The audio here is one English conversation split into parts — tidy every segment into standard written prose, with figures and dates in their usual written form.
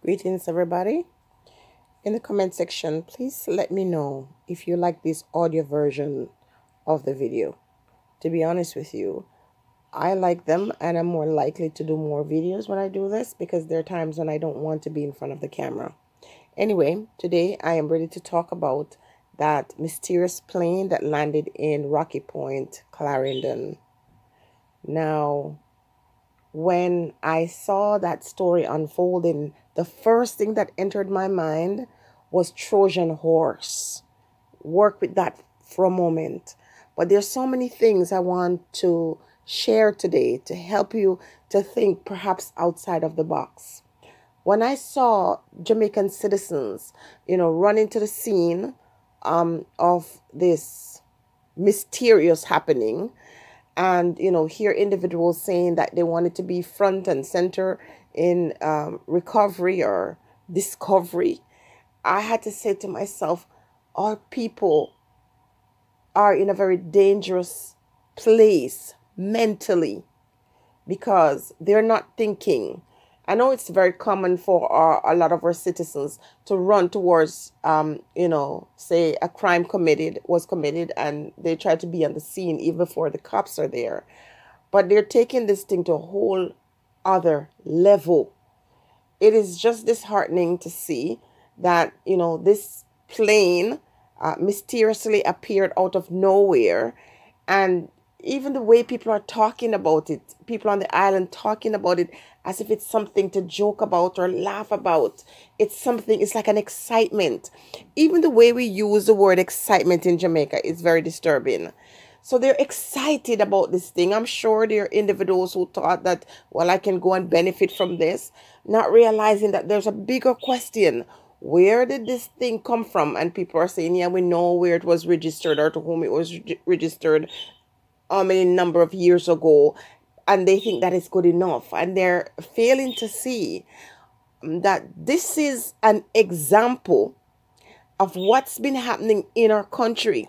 Greetings, everybody. In the comment section, please let me know if you like this audio version of the video. To be honest with you, I like them and I'm more likely to do more videos when I do this because there are times when I don't want to be in front of the camera. Anyway, today I am ready to talk about that mysterious plane that landed in Rocky Point, Clarendon. Now, when I saw that story unfolding, the first thing that entered my mind was Trojan horse. Work with that for a moment. But there's so many things I want to share today to help you to think perhaps outside of the box. When I saw Jamaican citizens, running to the scene of this mysterious happening, and hear individuals saying that they wanted to be front and center in recovery or discovery, I had to say to myself, our people are in a very dangerous place mentally because they're not thinking. I know it's very common for a lot of our citizens to run towards, say a crime was committed and they try to be on the scene even before the cops are there. But they're taking this thing to a whole other level. It is just disheartening to see that, this plane mysteriously appeared out of nowhere. And even the way people are talking about it, people on the island talking about it as if it's something to joke about or laugh about. It's like an excitement. Even the way we use the word excitement in Jamaica is very disturbing. So they're excited about this thing. I'm sure there are individuals who thought that, well, I can go and benefit from this, not realizing that there's a bigger question. Where did this thing come from? And people are saying, yeah, we know where it was registered or to whom it was registered how many number of years ago, and they think that is good enough, and they're failing to see that this is an example of what's been happening in our country.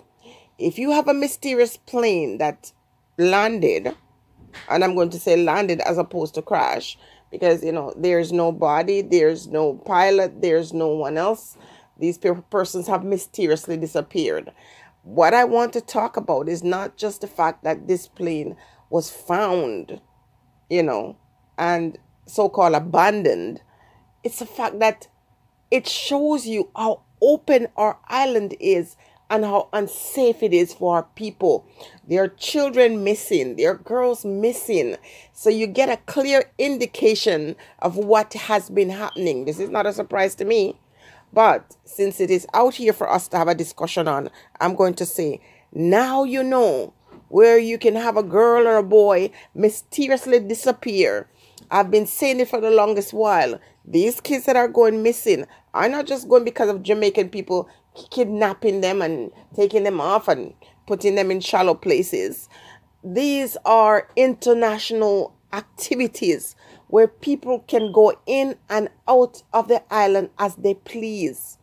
If you have a mysterious plane that landed, and I'm going to say landed as opposed to crash, because there's no body, there's no pilot, there's no one else. These persons have mysteriously disappeared. What I want to talk about is not just the fact that this plane was found, and so-called abandoned. It's the fact that it shows you how open our island is and how unsafe it is for our people. There are children missing. There are girls missing. So you get a clear indication of what has been happening. This is not a surprise to me. But since it is out here for us to have a discussion on, I'm going to say, now you know where you can have a girl or a boy mysteriously disappear. I've been saying it for the longest while. These kids that are going missing are not just going because of Jamaican people kidnapping them and taking them off and putting them in shallow places. These are international activities where people can go in and out of the island as they please.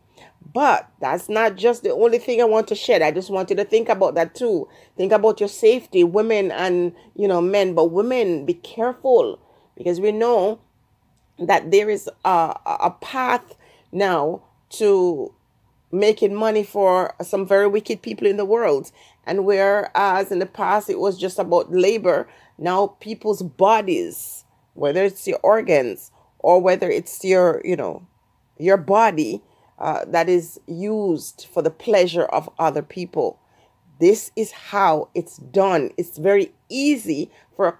But that's not just the only thing I want to share. I just want you to think about that too. Think about your safety, women and, men. But women, be careful, because we know that there is a path now to making money for some very wicked people in the world. And whereas in the past it was just about labor, now people's bodies, whether it's your organs or whether it's your body that is used for the pleasure of other people. This is how it's done. It's very easy for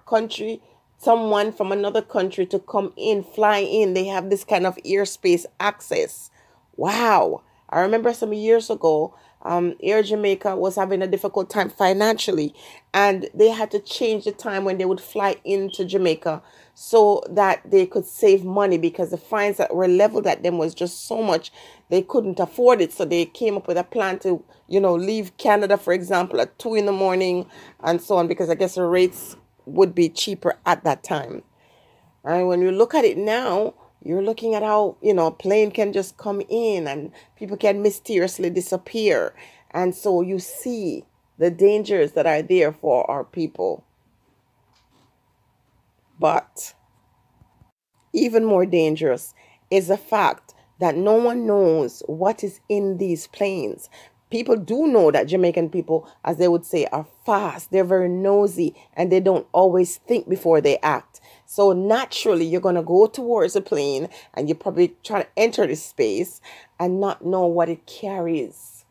someone from another country to come in, fly in. They have this kind of airspace access. Wow. I remember some years ago, Air Jamaica was having a difficult time financially, and they had to change the time when they would fly into Jamaica so that they could save money, because the fines that were leveled at them was just so much they couldn't afford it. So they came up with a plan to, leave Canada, for example, at 2 a.m. and so on, because I guess the rates would be cheaper at that time. And when you look at it now, you're looking at how, a plane can just come in and people can mysteriously disappear. And so you see the dangers that are there for our people. But even more dangerous is the fact that no one knows what is in these planes. People do know that Jamaican people, as they would say, are fast. They're very nosy and they don't always think before they act. So naturally, you're going to go towards a plane and you probably try to enter this space and not know what it carries.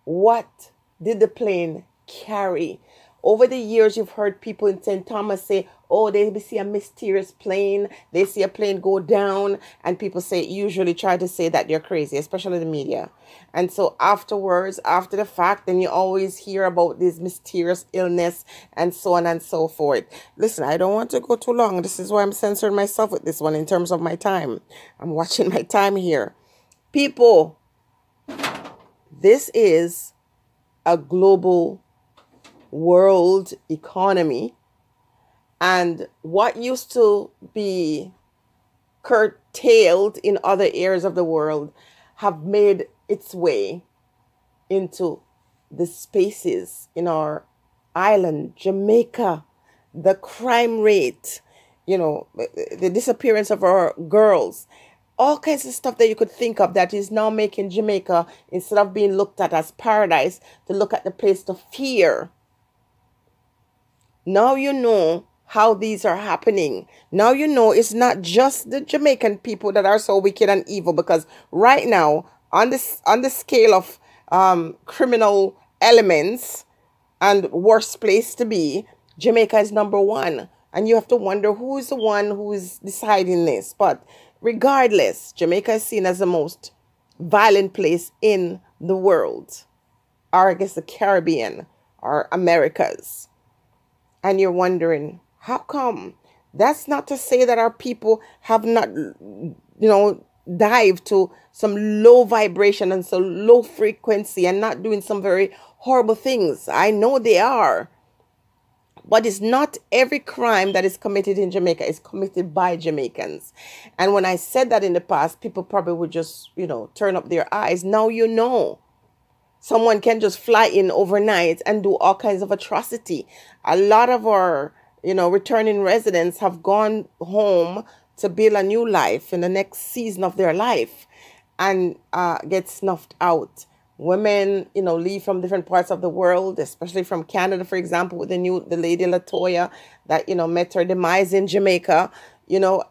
What did the plane carry? Over the years, you've heard people in St. Thomas say, oh, they see a mysterious plane. They see a plane go down. And people usually try to say that you're crazy, especially the media. And so afterwards, after the fact, then you always hear about this mysterious illness and so on and so forth. Listen, I don't want to go too long. This is why I'm censoring myself with this one in terms of my time. I'm watching my time here. People, this is a global world economy, and what used to be curtailed in other areas of the world have made its way into the spaces in our island, Jamaica. The crime rate, the disappearance of our girls, all kinds of stuff that you could think of that is now making Jamaica, instead of being looked at as paradise, to look at the place to fear. Now you know how these are happening. Now you know it's not just the Jamaican people that are so wicked and evil, because right now, on the scale of criminal elements and worst place to be, Jamaica is number one. And you have to wonder who is the one who is deciding this. But regardless, Jamaica is seen as the most violent place in the world, or I guess the Caribbean or Americas. And you're wondering, how come? That's not to say that our people have not, dived to some low vibration and some low frequency and not doing some very horrible things. I know they are. But it's not every crime that is committed in Jamaica is committed by Jamaicans. And when I said that in the past, people probably would just, turn up their eyes. Now you know. Someone can just fly in overnight and do all kinds of atrocity. A lot of our, returning residents have gone home to build a new life in the next season of their life and get snuffed out. Women, leave from different parts of the world, especially from Canada, for example, with the lady Latoya that, met her demise in Jamaica.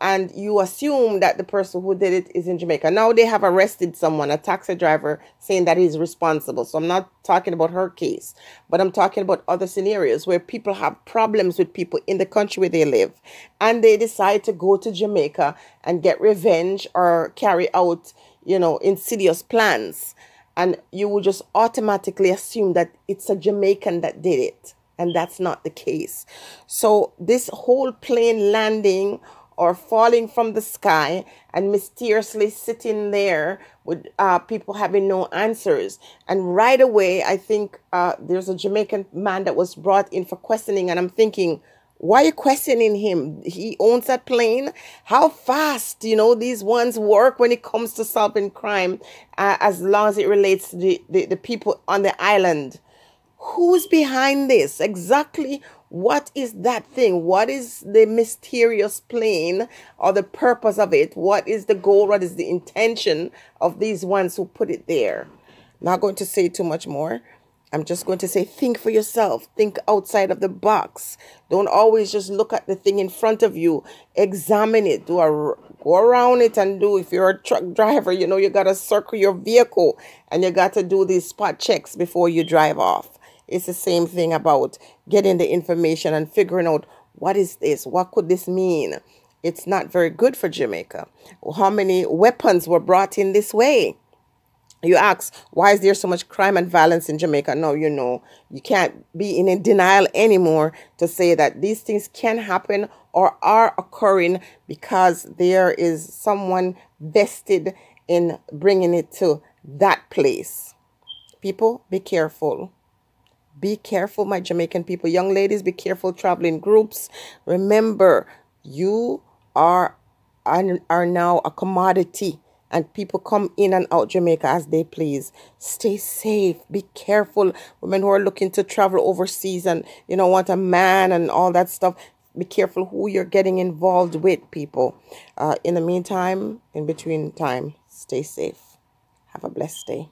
And you assume that the person who did it is in Jamaica. Now they have arrested someone, a taxi driver, saying that he's responsible. So I'm not talking about her case, but I'm talking about other scenarios where people have problems with people in the country where they live. And they decide to go to Jamaica and get revenge or carry out, insidious plans. And you would just automatically assume that it's a Jamaican that did it. And that's not the case. So this whole plane landing or falling from the sky and mysteriously sitting there with people having no answers. And right away, I think there's a Jamaican man that was brought in for questioning. And I'm thinking, why are you questioning him? He owns that plane. How fast, these ones work when it comes to solving crime, as long as it relates to the people on the island. Who's behind this? Exactly what is that thing? What is the mysterious plane or the purpose of it? What is the goal? What is the intention of these ones who put it there? Not going to say too much more. I'm just going to say, think for yourself. Think outside of the box. Don't always just look at the thing in front of you. Examine it. Go around it and if you're a truck driver, you got to circle your vehicle and you got to do these spot checks before you drive off. It's the same thing about getting the information and figuring out, what is this? What could this mean? It's not very good for Jamaica. How many weapons were brought in this way? You ask, why is there so much crime and violence in Jamaica? No, you can't be in a denial anymore to say that these things can happen or are occurring because there is someone vested in bringing it to that place. People, be careful. Be careful, my Jamaican people. Young ladies, be careful traveling groups. Remember, you are now a commodity and people come in and out Jamaica as they please. Stay safe. Be careful. Women who are looking to travel overseas and, want a man and all that stuff. be careful who you're getting involved with, people. In the meantime, in between time, stay safe. Have a blessed day.